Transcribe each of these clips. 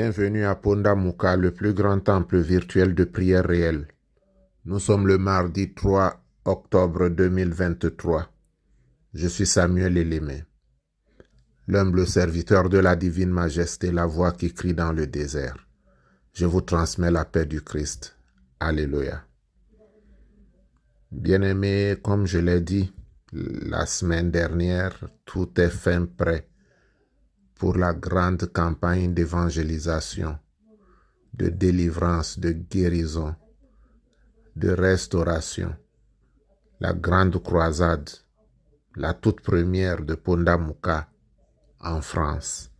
bienvenue à Pondamuka, le plus grand temple virtuel de prière réelle. Nous sommes le mardi 3 octobre 2023. Je suis Samuel Elémé, l'humble serviteur de la divine majesté, la voix qui crie dans le désert. Je vous transmets la paix du Christ. Alléluia. Bien-aimés, comme je l'ai dit la semaine dernière, tout est fin prêt pour la grande campagne d'évangélisation, de délivrance, de guérison, de restauration, la grande croisade, la toute première de Pondamuka en France.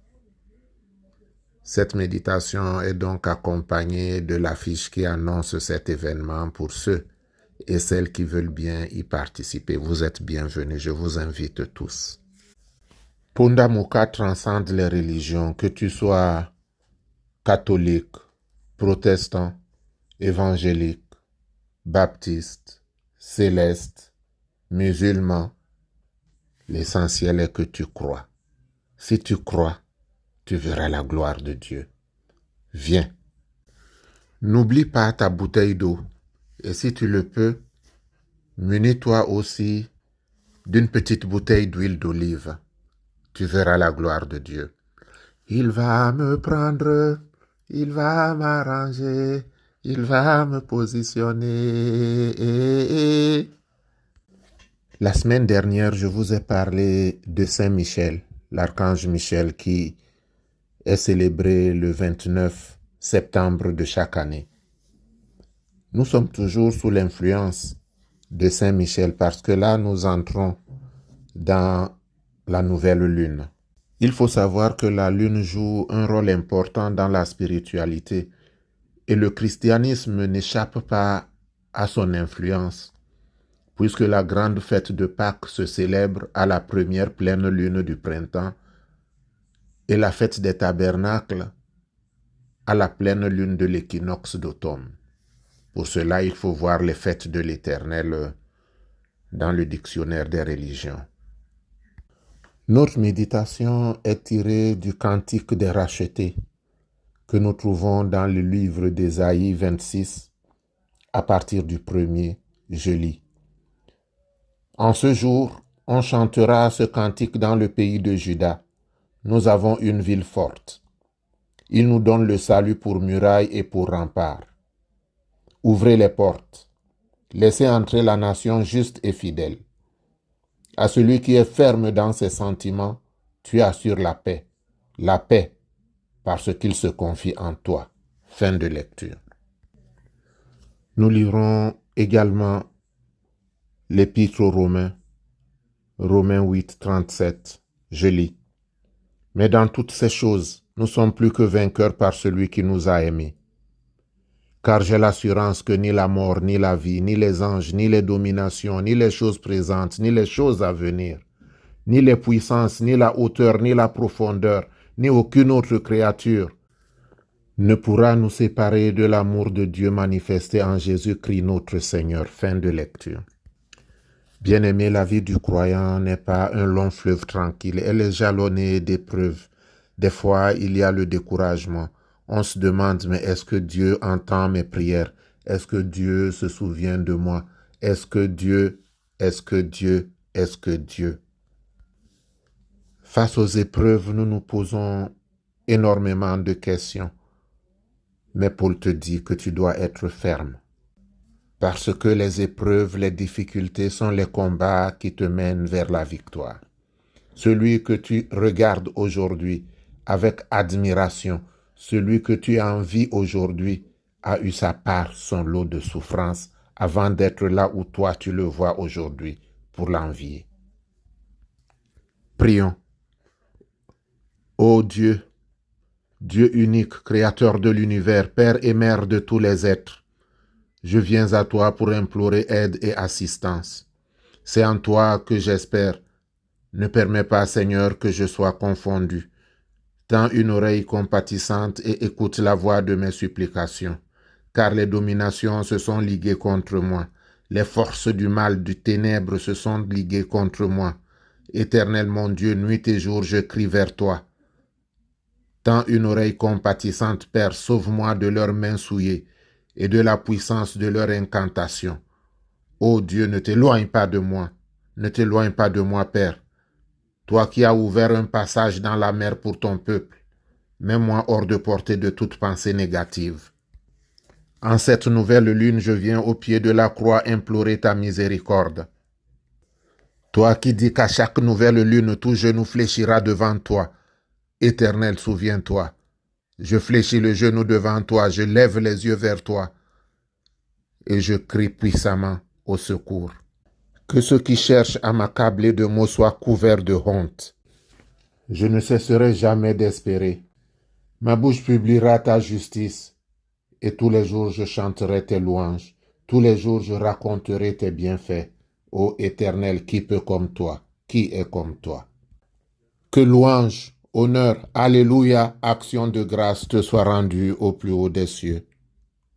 Cette méditation est donc accompagnée de l'affiche qui annonce cet événement pour ceux et celles qui veulent bien y participer. Vous êtes bienvenus, je vous invite tous. Pondamuka transcende les religions, que tu sois catholique, protestant, évangélique, baptiste, céleste, musulman. L'essentiel est que tu crois. Si tu crois, tu verras la gloire de Dieu. Viens. N'oublie pas ta bouteille d'eau. Et si tu le peux, munis-toi aussi d'une petite bouteille d'huile d'olive. Tu verras la gloire de Dieu. Il va me prendre, il va m'arranger, il va me positionner. La semaine dernière, je vous ai parlé de Saint Michel, l'archange Michel qui est célébré le 29 septembre de chaque année. Nous sommes toujours sous l'influence de Saint Michel parce que là, nous entrons dans la nouvelle lune. Il faut savoir que la lune joue un rôle important dans la spiritualité et le christianisme n'échappe pas à son influence, puisque la grande fête de Pâques se célèbre à la première pleine lune du printemps et la fête des tabernacles à la pleine lune de l'équinoxe d'automne. Pour cela, il faut voir les fêtes de l'Éternel dans le dictionnaire des religions. Notre méditation est tirée du Cantique des rachetés que nous trouvons dans le livre d'Ésaïe 26 à partir du premier, je lis. En ce jour, on chantera ce cantique dans le pays de Juda. Nous avons une ville forte. Il nous donne le salut pour muraille et pour rempart. Ouvrez les portes. Laissez entrer la nation juste et fidèle. À celui qui est ferme dans ses sentiments, tu assures la paix parce qu'il se confie en toi. Fin de lecture. Nous lirons également l'Épître aux Romains, Romains 8, 37. Je lis. Mais dans toutes ces choses, nous sommes plus que vainqueurs par celui qui nous a aimés. Car j'ai l'assurance que ni la mort, ni la vie, ni les anges, ni les dominations, ni les choses présentes, ni les choses à venir, ni les puissances, ni la hauteur, ni la profondeur, ni aucune autre créature ne pourra nous séparer de l'amour de Dieu manifesté en Jésus-Christ notre Seigneur. Fin de lecture. Bien-aimé, la vie du croyant n'est pas un long fleuve tranquille. Elle est jalonnée d'épreuves. Des fois, il y a le découragement. On se demande, mais est-ce que Dieu entend mes prières? Est-ce que Dieu se souvient de moi? Est-ce que Dieu? Face aux épreuves, nous nous posons énormément de questions. Mais Paul te dit que tu dois être ferme. Parce que les épreuves, les difficultés sont les combats qui te mènent vers la victoire. Celui que tu regardes aujourd'hui avec admiration, celui que tu envies aujourd'hui a eu sa part, son lot de souffrance avant d'être là où toi tu le vois aujourd'hui pour l'envier. Prions. Ô Dieu, Dieu unique, créateur de l'univers, Père et Mère de tous les êtres, je viens à toi pour implorer aide et assistance. C'est en toi que j'espère. Ne permets pas, Seigneur, que je sois confondu. Tends une oreille compatissante et écoute la voix de mes supplications, car les dominations se sont liguées contre moi. Les forces du mal, du ténèbre se sont liguées contre moi. Éternel mon Dieu, nuit et jour, je crie vers toi. Tends une oreille compatissante, Père, sauve-moi de leurs mains souillées et de la puissance de leur incantation. Ô Dieu, ne t'éloigne pas de moi, ne t'éloigne pas de moi, Père. Toi qui as ouvert un passage dans la mer pour ton peuple, mets-moi hors de portée de toute pensée négative. En cette nouvelle lune, je viens au pied de la croix implorer ta miséricorde. Toi qui dis qu'à chaque nouvelle lune, tout genou fléchira devant toi. Éternel, souviens-toi. Je fléchis le genou devant toi, je lève les yeux vers toi et je crie puissamment au secours. Que ceux qui cherchent à m'accabler de mots soient couverts de honte. Je ne cesserai jamais d'espérer. Ma bouche publiera ta justice et tous les jours je chanterai tes louanges. Tous les jours je raconterai tes bienfaits. Ô Éternel, qui peut comme toi? Qui est comme toi? Que louange, honneur, alléluia, action de grâce te soit rendue au plus haut des cieux.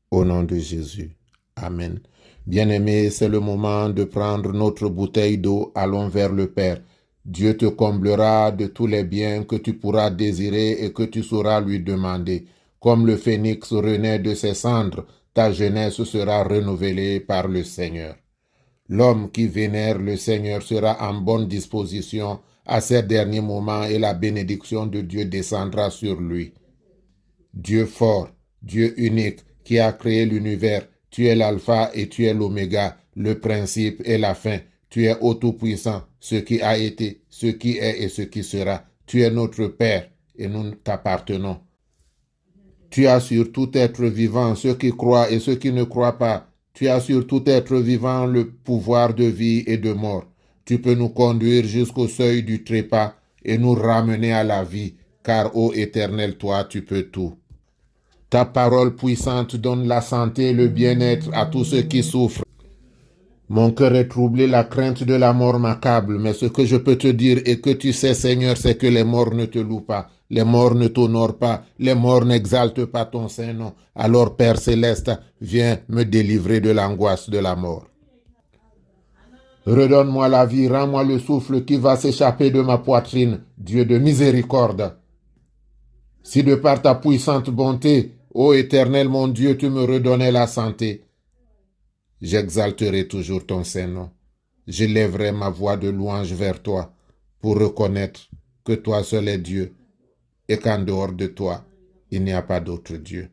Au nom de Jésus. Amen. Bien-aimé, c'est le moment de prendre notre bouteille d'eau. Allons vers le Père. Dieu te comblera de tous les biens que tu pourras désirer et que tu sauras lui demander. Comme le phénix renaît de ses cendres, ta jeunesse sera renouvelée par le Seigneur. L'homme qui vénère le Seigneur sera en bonne disposition à ces derniers moments et la bénédiction de Dieu descendra sur lui. Dieu fort, Dieu unique, qui a créé l'univers, tu es l'alpha et tu es l'oméga, le principe et la fin. Tu es ô tout-puissant, ce qui a été, ce qui est et ce qui sera. Tu es notre Père et nous t'appartenons. Tu as sur tout être vivant ceux qui croient et ceux qui ne croient pas. Tu as sur tout être vivant le pouvoir de vie et de mort. Tu peux nous conduire jusqu'au seuil du trépas et nous ramener à la vie, car ô Éternel, toi, tu peux tout. Ta parole puissante donne la santé et le bien-être à tous ceux qui souffrent. Mon cœur est troublé, la crainte de la mort m'accable, mais ce que je peux te dire et que tu sais, Seigneur, c'est que les morts ne te louent pas, les morts ne t'honorent pas, les morts n'exaltent pas ton saint nom. Alors, Père céleste, viens me délivrer de l'angoisse de la mort. Redonne-moi la vie, rends-moi le souffle qui va s'échapper de ma poitrine, Dieu de miséricorde. Si de par ta puissante bonté, ô Éternel mon Dieu, tu me redonnais la santé, j'exalterai toujours ton Saint-Nom. J'élèverai ma voix de louange vers toi pour reconnaître que toi seul es Dieu et qu'en dehors de toi, il n'y a pas d'autre Dieu.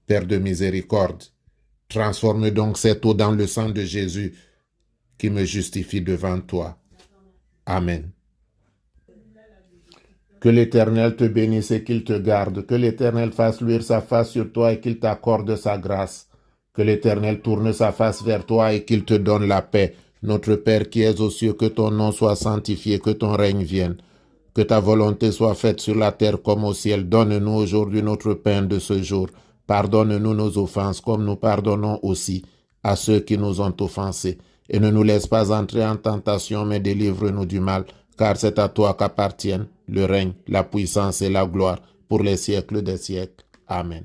Père de miséricorde, transforme donc cette eau dans le sang de Jésus qui me justifie devant toi. Amen. Que l'Éternel te bénisse et qu'il te garde. Que l'Éternel fasse luire sa face sur toi et qu'il t'accorde sa grâce. Que l'Éternel tourne sa face vers toi et qu'il te donne la paix. Notre Père qui es aux cieux, que ton nom soit sanctifié, que ton règne vienne. Que ta volonté soit faite sur la terre comme au ciel. Donne-nous aujourd'hui notre pain de ce jour. Pardonne-nous nos offenses comme nous pardonnons aussi à ceux qui nous ont offensés. Et ne nous laisse pas entrer en tentation, mais délivre-nous du mal, car c'est à toi qu'appartiennent le règne, la puissance et la gloire pour les siècles des siècles. Amen.